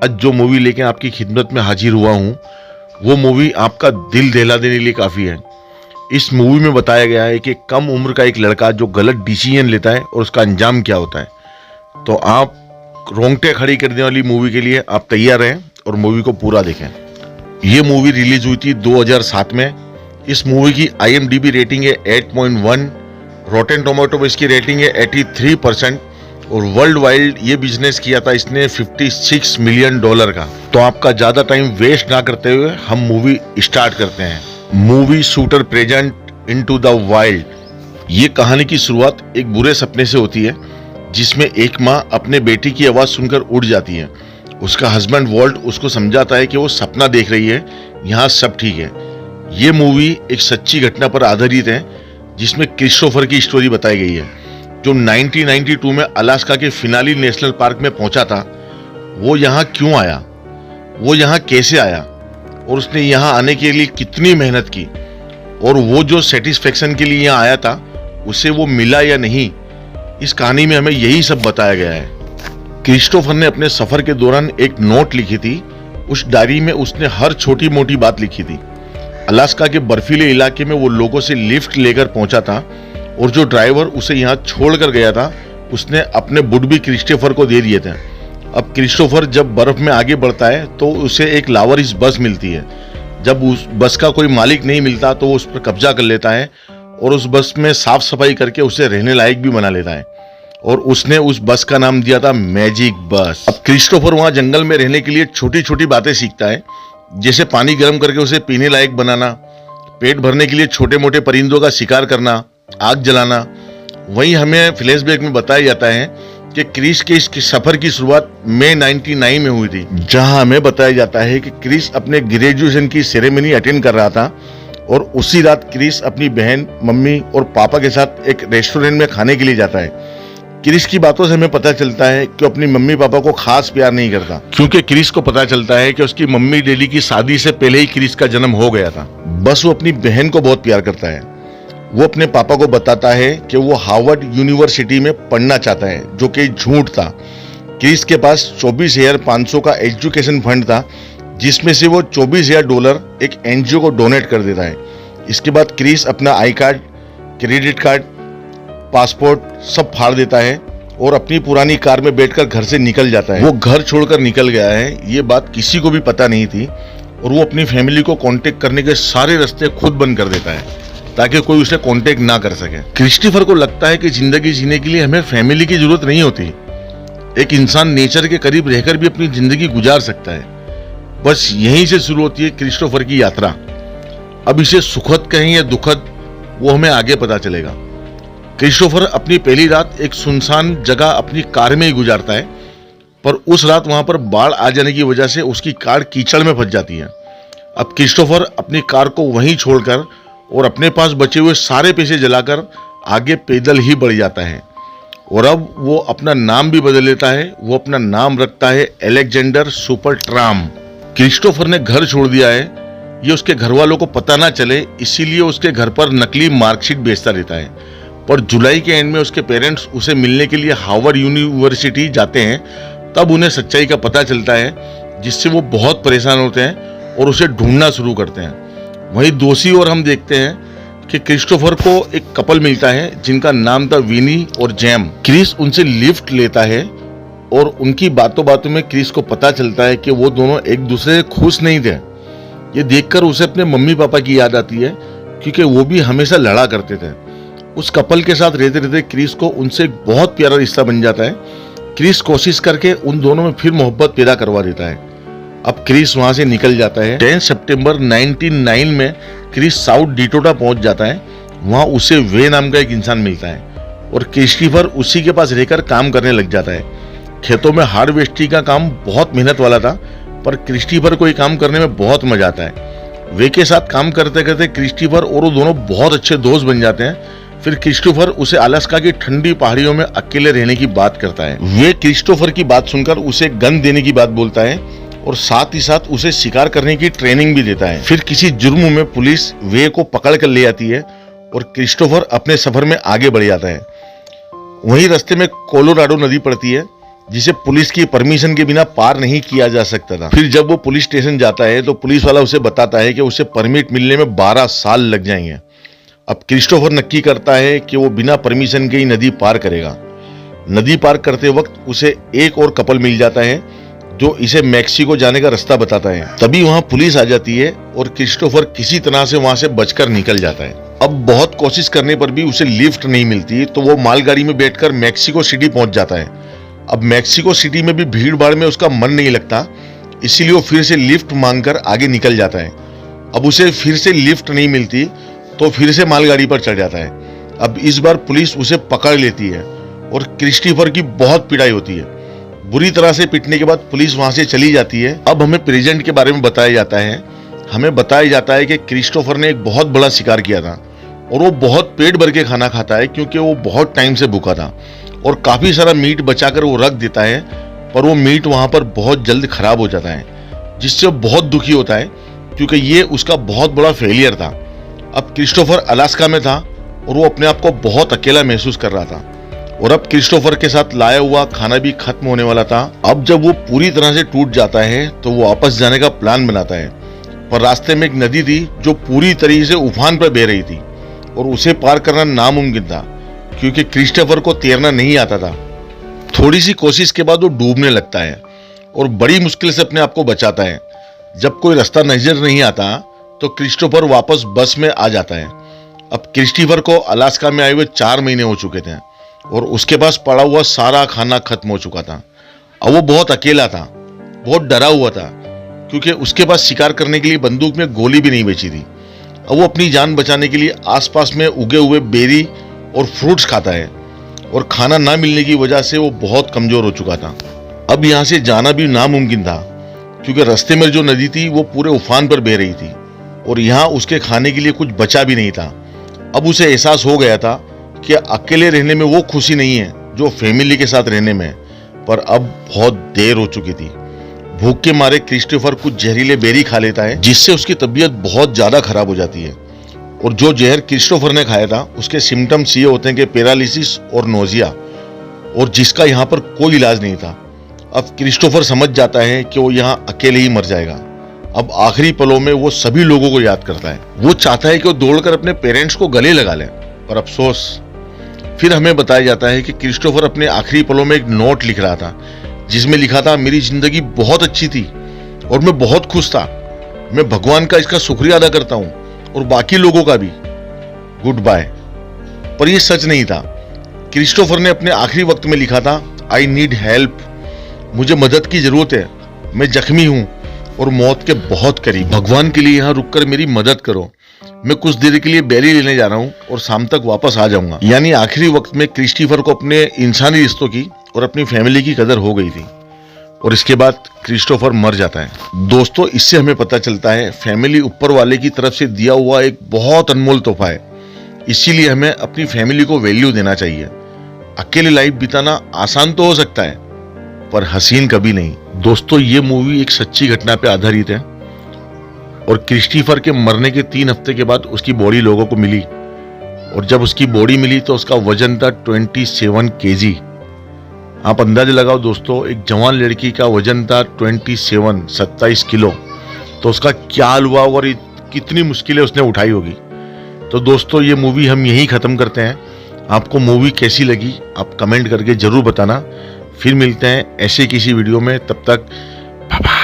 आज जो मूवी लेके आपकी खिदमत में हाजिर हुआ हूँ वो मूवी आपका दिल दहला देने के लिए काफ़ी है। इस मूवी में बताया गया है कि कम उम्र का एक लड़का जो गलत डिसीजन लेता है और उसका अंजाम क्या होता है। तो आप रोंगटे खड़ी करने वाली मूवी के लिए आप तैयार हैं और मूवी को पूरा देखें। ये मूवी रिलीज हुई थी 2007 में। इस मूवी की IMDb रेटिंग है 8.1, रॉटेन टोमेटो पे इसकी रेटिंग है 83% और वर्ल्ड वाइड ये बिजनेस किया था इसने $56 मिलियन का। तो आपका ज्यादा टाइम वेस्ट ना करते हुए हम मूवी स्टार्ट करते हैं। Movie shooter present into the wild. ये कहानी की शुरुआत एक बुरे सपने से होती है जिसमें एक माँ अपने बेटी की आवाज सुनकर उठ जाती है। उसका हस्बैंड वॉल्ट उसको समझाता है कि वो सपना देख रही है, यहाँ सब ठीक है। ये मूवी एक सच्ची घटना पर आधारित है जिसमें क्रिस्टोफर की स्टोरी बताई गई है जो 1992 में अलास्का के फिनाली नेशनल पार्क में पहुंचा था। वो यहाँ क्यों आया, वो यहाँ कैसे आया और उसने यहाँ आने के लिए कितनी मेहनत की और वो जो सेटिस्फेक्शन के लिए यहाँ आया था उसे वो मिला या नहीं, इस कहानी में हमें यही सब बताया गया है। क्रिस्टोफर ने अपने सफर के दौरान एक नोट लिखी थी। उस डायरी में उसने हर छोटी मोटी बात लिखी थी। अलास्का के बर्फीले इलाके में वो लोगों से लिफ्ट लेकर पहुंचा था और जो ड्राइवर उसे यहाँ छोड़कर गया था उसने अपने बुट भी क्रिस्टोफर को दे दिए थे। अब क्रिस्टोफर जब बर्फ में आगे बढ़ता है तो उसे एक लावारिस बस मिलती है। जब उस बस का कोई मालिक नहीं मिलता तो वो उस पर कब्जा कर लेता है और उस बस में साफ सफाई करके उसे रहने लायक भी बना लेता है और उसने उस बस का नाम दिया था मैजिक बस। अब क्रिस्टोफर वहाँ जंगल में रहने के लिए छोटी छोटी बातें सीखता है, जैसे पानी गर्म करके उसे पीने लायक बनाना, पेट भरने के लिए छोटे मोटे परिंदों का शिकार करना, आग जलाना। वहीं हमें फ्लैशबैक में बताया जाता है कि क्रिस के इस सफर की शुरुआत मई 99 में हुई थी, जहां हमें बताया जाता है कि क्रिस अपने ग्रेजुएशन की सेरेमनी अटेंड कर रहा था और उसी रात क्रिस अपनी बहन, मम्मी और पापा के साथ एक रेस्टोरेंट में खाने के लिए जाता है। क्रिस की बातों से हमें पता चलता है कि अपनी मम्मी पापा को खास प्यार नहीं करता, क्योंकि क्रिस को पता चलता है कि उसकी मम्मी डैडी की शादी से पहले ही क्रिस का जन्म हो गया था। बस वो अपनी बहन को बहुत प्यार करता है। वो अपने पापा को बताता है कि वो हार्वर्ड यूनिवर्सिटी में पढ़ना चाहता है, जो कि झूठ था। क्रिस के पास $24,500 का एजुकेशन फंड था जिसमें से वो $24,000 एक NGO को डोनेट कर देता है। इसके बाद क्रिस अपना I card, credit card, passport सब फाड़ देता है और अपनी पुरानी कार में बैठकर घर से निकल जाता है। वो घर छोड़कर निकल गया है, ये बात किसी को भी पता नहीं थी और वो अपनी फैमिली को कांटेक्ट करने के सारे रास्ते खुद बंद कर देता है ताकि कोई उसे कांटेक्ट ना कर सके। क्रिस्टोफर को लगता है कि जिंदगी जीने के लिए हमें फैमिली की जरूरत नहीं होती। एक इंसान नेचर के करीब रहकर भी अपनी जिंदगी गुजार सकता है। बस यहीं से शुरू होती है क्रिस्टोफर की यात्रा। अब इसे सुखद कहें या दुखद, वो हमें आगे पता चलेगा। क्रिस्टोफर अपनी पहली रात एक सुनसान जगह अपनी कार में ही गुजारता है, पर उस रात वहां पर बाढ़ आ जाने की वजह से उसकी कार कीचड़ में फंस जाती है। अब क्रिस्टोफर अपनी कार को वहीं छोड़कर और अपने पास बचे हुए सारे पैसे जलाकर आगे पैदल ही बढ़ जाता है और अब वो अपना नाम भी बदल लेता है। वो अपना नाम रखता है अलेक्जेंडर सुपरट्राम। क्रिस्टोफर ने घर छोड़ दिया है, ये उसके घर वालों को पता ना चले, इसीलिए उसके घर पर नकली मार्कशीट बेचता रहता है। पर जुलाई के एंड में उसके पेरेंट्स उसे मिलने के लिए हार्वर्ड यूनिवर्सिटी जाते हैं। तब उन्हें सच्चाई का पता चलता है जिससे वो बहुत परेशान होते हैं और उसे ढूंढना शुरू करते हैं। वहीं दूसरी ओर हम देखते हैं कि क्रिस्टोफर को एक कपल मिलता है जिनका नाम था विनी और जैम। क्रिस उनसे लिफ्ट लेता है और उनकी बातों बातों में क्रिस को पता चलता है कि वो दोनों एक दूसरे से खुश नहीं थे। ये देखकर उसे अपने मम्मी पापा की याद आती है क्योंकि वो भी हमेशा लड़ा करते थे। उस कपल के साथ रहते रहते क्रिस को उनसे एक बहुत प्यारा रिश्ता बन जाता है। क्रिस कोशिश करके उन दोनों में फिर मोहब्बत पैदा करवा देता है। अब क्रिस वहां से निकल जाता है। 10 सितंबर 1999 में क्रिस साउथ डिकोटा पहुंच जाता है। वहां उसे वे नाम का एक इंसान मिलता है और क्रिस्टोफर उसी के पास रहकर काम करने लग जाता है। खेतों में हार्वेस्टिंग का काम बहुत मेहनत वाला था, पर क्रिस्टोफर को ये काम करने में बहुत मजा आता है। वे के साथ काम करते करते क्रिस्टोफर और वो दोनों बहुत अच्छे दोस्त बन जाते हैं। फिर क्रिस्टोफर उसे अलास्का की ठंडी पहाड़ियों में अकेले रहने की बात करता है। वे क्रिस्टोफर की बात सुनकर उसे गन देने की बात बोलता है और साथ ही साथ उसे शिकार करने की ट्रेनिंग भी देता है। फिर किसी जुर्म में पुलिस वे को पकड़ कर ले आती है और क्रिस्टोफर अपने सफर में आगे बढ़ जाता है। वहीं रास्ते में कोलोराडो नदी पड़ती है जिसे पुलिस की परमिशन के बिना पार नहीं किया जा सकता था। फिर जब वो पुलिस स्टेशन जाता है तो पुलिस वाला उसे बताता है कि उसे परमिट मिलने में 12 साल लग जाएंगे। अब क्रिस्टोफर नक्की करता है कि वो बिना परमिशन के ही नदी पार करेगा। नदी पार करते वक्त उसे एक और कपल मिल जाता है जो इसे मैक्सिको जाने का रास्ता बताता है। तभी वहां पुलिस आ जाती है और क्रिस्टोफर किसी तरह से वहां से बचकर निकल जाता है। अब बहुत कोशिश करने पर भी उसे लिफ्ट नहीं मिलती तो वो मालगाड़ी में बैठकर मैक्सिको सिटी पहुंच जाता है। अब मैक्सिको सिटी में भी भीड़ भाड़ में उसका मन नहीं लगता, इसीलिए वो फिर से लिफ्ट मांगकर आगे निकल जाता है। अब उसे फिर से लिफ्ट नहीं मिलती तो फिर से मालगाड़ी पर चढ़ जाता है। अब इस बार पुलिस उसे पकड़ लेती है और क्रिस्टोफर की बहुत पिटाई होती है। बुरी तरह से पिटने के बाद पुलिस वहां से चली जाती है। अब हमें प्रेजेंट के बारे में बताया जाता है। हमें बताया जाता है कि क्रिस्टोफर ने एक बहुत बड़ा शिकार किया था और वो बहुत पेट भर के खाना खाता है क्योंकि वो बहुत टाइम से भूखा था और काफी सारा मीट बचाकर वो रख देता है, पर वो मीट वहां पर बहुत जल्द खराब हो जाता है, जिससे वो बहुत दुखी होता है क्योंकि ये उसका बहुत बड़ा फेलियर था। अब क्रिस्टोफर अलास्का में था और वो अपने आप को बहुत अकेला महसूस कर रहा था और अब क्रिस्टोफर के साथ लाया हुआ खाना भी खत्म होने वाला था। अब जब वो पूरी तरह से टूट जाता है तो वो वापस जाने का प्लान बनाता है, पर रास्ते में एक नदी थी जो पूरी तरीके से उफान पर बह रही थी और उसे पार करना नामुमकिन था क्योंकि क्रिस्टोफर को तैरना नहीं आता था। थोड़ी सी कोशिश के बाद वो डूबने लगता है और बड़ी मुश्किल से अपने आप को बचाता है। जब कोई रास्ता नजर नहीं आता तो क्रिस्टोफर वापस बस में आ जाता है। अब क्रिस्टोफर को अलास्का में आए हुए 4 महीने हो चुके थे और उसके पास पड़ा हुआ सारा खाना खत्म हो चुका था। अब वो बहुत अकेला था, बहुत डरा हुआ था क्योंकि उसके पास शिकार करने के लिए बंदूक में गोली भी नहीं बची थी। अब वो अपनी जान बचाने के लिए आसपास में उगे हुए बेरी और फ्रूट्स खाता है और खाना ना मिलने की वजह से वो बहुत कमजोर हो चुका था। अब यहाँ से जाना भी नामुमकिन था क्योंकि रास्ते में जो नदी थी वो पूरे उफान पर बह रही थी और यहाँ उसके खाने के लिए कुछ बचा भी नहीं था। अब उसे एहसास हो गया था कि अकेले रहने में वो खुशी नहीं है जो फैमिली के साथ रहने में, पर अब बहुत देर हो चुकी थी। भूख के मारे क्रिस्टोफर कुछ जहरीले बेरी खा लेता है जिससे उसकी तबीयत बहुत ज्यादा खराब हो जाती है और जो जहर क्रिस्टोफर ने खाया था उसके सिम्टम्स ये होते हैं कि पैरालिसिस और नोजिया, और जिसका यहाँ पर कोई इलाज नहीं था। अब क्रिस्टोफर समझ जाता है कि वो यहाँ अकेले ही मर जाएगा। अब आखिरी पलों में वो सभी लोगों को याद करता है। वो चाहता है कि वो दौड़कर अपने पेरेंट्स को गले लगा ले, पर अफसोस। फिर हमें बताया जाता है कि क्रिस्टोफर अपने आखिरी पलों में एक नोट लिख रहा था जिसमें लिखा था, मेरी जिंदगी बहुत अच्छी थी और मैं बहुत खुश था। मैं भगवान का इसका शुक्रिया अदा करता हूँ और बाकी लोगों का भी। Goodbye. पर यह सच नहीं था। क्रिस्टोफर ने अपने आखिरी वक्त में लिखा था, आई नीड हेल्प, मुझे मदद की जरूरत है, मैं जख्मी हूं और मौत के बहुत करीब। भगवान के लिए यहाँ रुककर मेरी मदद करो, मैं कुछ देर के लिए बेरी लेने जा रहा हूँ और शाम तक वापस आ जाऊंगा। यानी आखिरी वक्त में क्रिस्टोफर को अपने इंसानी रिश्तों की और अपनी फैमिली की कदर हो गई थी और इसके बाद क्रिस्टोफर मर जाता है। दोस्तों, इससे हमें पता चलता है फैमिली ऊपर वाले की तरफ से दिया हुआ एक बहुत अनमोल तोहफा है, इसीलिए हमें अपनी फैमिली को वैल्यू देना चाहिए। अकेले लाइफ बिताना आसान तो हो सकता है पर हसीन कभी नहीं। दोस्तों, ये मूवी एक सच्ची घटना पर आधारित है और क्रिस्टोफर के मरने के 3 हफ्ते के बाद उसकी बॉडी लोगों को मिली और जब उसकी बॉडी मिली तो उसका वजन था 27 kg। आप अंदाजा लगाओ दोस्तों, एक जवान लड़की का वजन था 27 किलो, तो उसका क्या हाल हुआ और कितनी मुश्किलें उसने उठाई होगी। तो दोस्तों, ये मूवी हम यहीं खत्म करते हैं। आपको मूवी कैसी लगी आप कमेंट करके जरूर बताना। फिर मिलते हैं ऐसे किसी वीडियो में, तब तक बाय बाय।